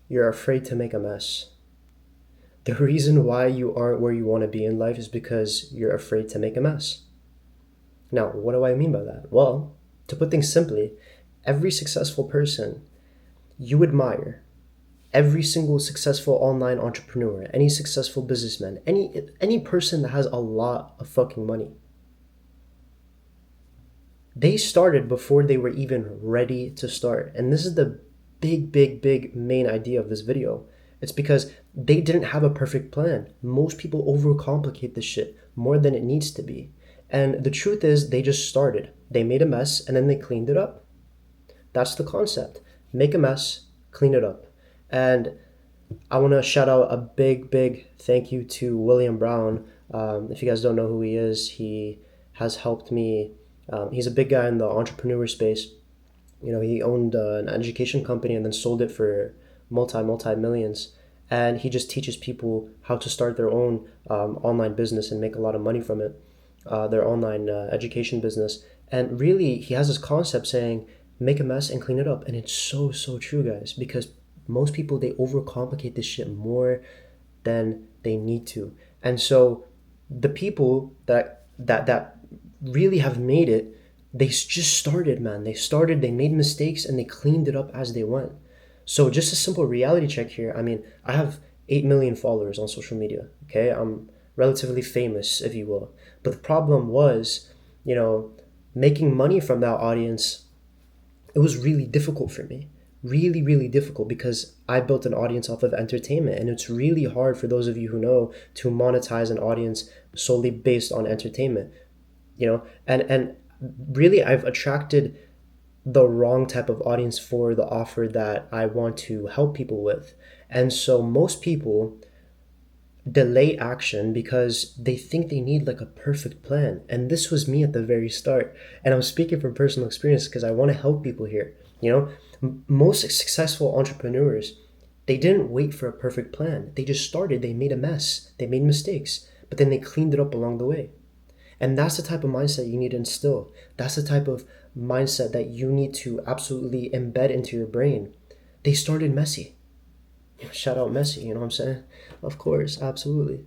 You're afraid to make a mess. The reason why you aren't where you want to be in life is because you're afraid to make a mess. Now, what do I mean by that? Well, to put things simply, every successful person you admire, every single successful online entrepreneur, any successful businessman, any person that has a lot of fucking money, they started before they were even ready to start. And this is the big main idea of this video. It's because they didn't have a perfect plan. Most people overcomplicate this shit more than it needs to be. And the truth is, they just started. They made a mess and then they cleaned it up. That's the concept. Make a mess, clean it up. And I want to shout out a big thank you to William Brown. If you guys don't know who he is, he has helped me. He's a big guy in the entrepreneur space. You know, he owned an education company and then sold it for multi millions. And he just teaches people how to start their own online business and make a lot of money from it, their online education business. And really, he has this concept saying, make a mess and clean it up. And it's so true, guys, because most people, they overcomplicate this shit more than they need to. And so the people that really have made it, they just started, man. They started, they made mistakes, and they cleaned it up as they went. So just a simple reality check here. I mean, I have 8 million followers on social media, okay? I'm relatively famous, if you will. But the problem was, you know, making money from that audience, it was really difficult for me. Really difficult, because I built an audience off of entertainment, and it's really hard for those of you who know to monetize an audience solely based on entertainment, you know? And really, I've attracted the wrong type of audience for the offer that I want to help people with. And so most people delay action because they think they need like a perfect plan. And this was me at the very start. And I'm speaking from personal experience because I want to help people here. You know, most successful entrepreneurs, they didn't wait for a perfect plan. They just started, they made a mess, they made mistakes, but then they cleaned it up along the way. And that's the type of mindset you need to instill. That's the type of mindset that you need to absolutely embed into your brain. They started messy. Shout out Messi, you know what I'm saying? Of course, absolutely.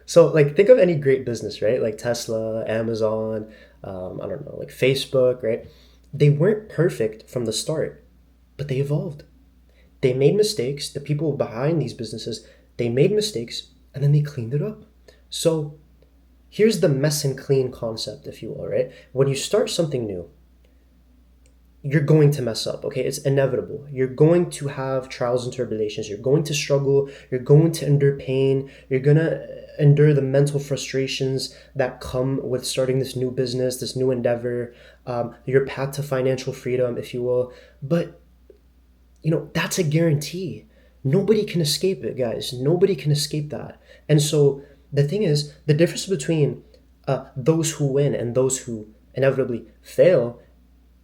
So, like, think of any great business, right? Like Tesla, Amazon, I don't know, like Facebook, right? They weren't perfect from the start, but they evolved. They made mistakes. The people behind these businesses, they made mistakes and then they cleaned it up. So, here's the mess and clean concept, if you will, right? When you start something new, you're going to mess up, okay? It's inevitable. You're going to have trials and tribulations. You're going to struggle. You're going to endure pain. You're going to endure the mental frustrations that come with starting this new business, this new endeavor, your path to financial freedom, if you will. But, you know, that's a guarantee. Nobody can escape it, guys. Nobody can escape that. And so the thing is, the difference between those who win and those who inevitably fail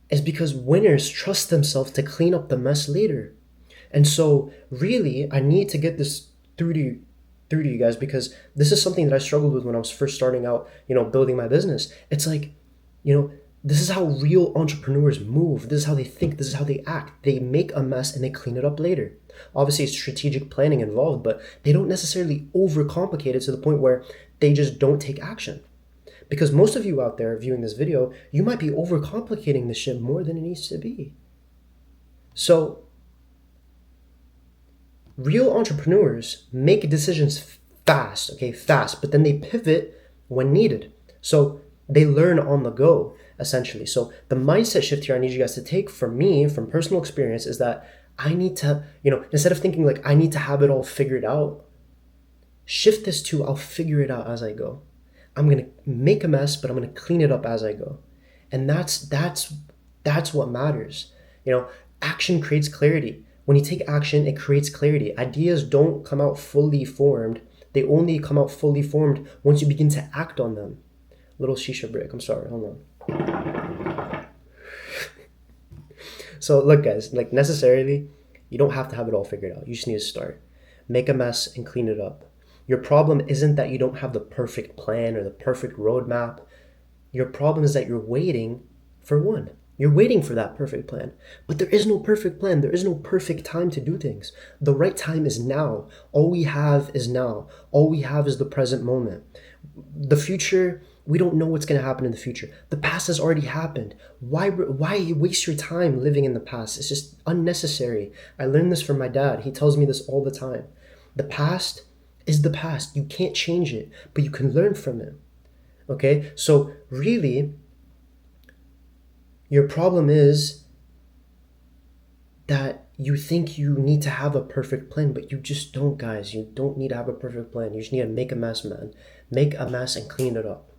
is because winners trust themselves to clean up the mess later. And so really, I need to get this through to you guys, because this is something that I struggled with when I was first starting out, you know, building my business. It's like, you know, this is how real entrepreneurs move. This is how they think. This is how they act. They make a mess and they clean it up later. Obviously, it's strategic planning involved, but they don't necessarily overcomplicate it to the point where they just don't take action. Because most of you out there viewing this video, you might be overcomplicating this shit more than it needs to be. So, real entrepreneurs make decisions fast, okay, fast, but then they pivot when needed. So, they learn on the go, essentially. So, the mindset shift here I need you guys to take from me, from personal experience, is that I need to, you know, instead of thinking like I need to have it all figured out, shift this to I'll figure it out as I go. I'm gonna make a mess, but I'm gonna clean it up as I go. And that's what matters. You know, action creates clarity. When you take action, it creates clarity. Ideas don't come out fully formed. They only come out fully formed once you begin to act on them. Little shisha break. I'm sorry. Hold on. So look, guys, like necessarily, you don't have to have it all figured out. You just need to start. Make a mess and clean it up. Your problem isn't that you don't have the perfect plan or the perfect roadmap. Your problem is that you're waiting for one. You're waiting for that perfect plan. But there is no perfect plan. There is no perfect time to do things. The right time is now. All we have is now. All we have is the present moment. The future, we don't know what's going to happen in the future. The past has already happened. Why waste your time living in the past? It's just unnecessary. I learned this from my dad. He tells me this all the time. The past is the past. You can't change it, but you can learn from it. Okay? So really, your problem is that you think you need to have a perfect plan, but you just don't, guys. You don't need to have a perfect plan. You just need to make a mess, man. Make a mess and clean it up.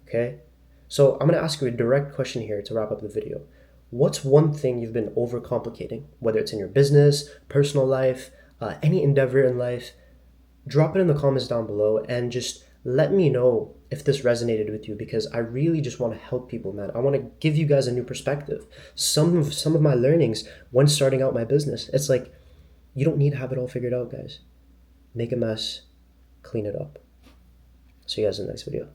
Okay? So I'm going to ask you a direct question here to wrap up the video. What's one thing you've been overcomplicating, whether it's in your business, personal life, any endeavor in life? Drop it in the comments down below and just let me know if this resonated with you, because I really just want to help people, man. I want to give you guys a new perspective. Some of my learnings when starting out my business, it's like you don't need to have it all figured out, guys. Make a mess, clean it up. See you guys in the next video.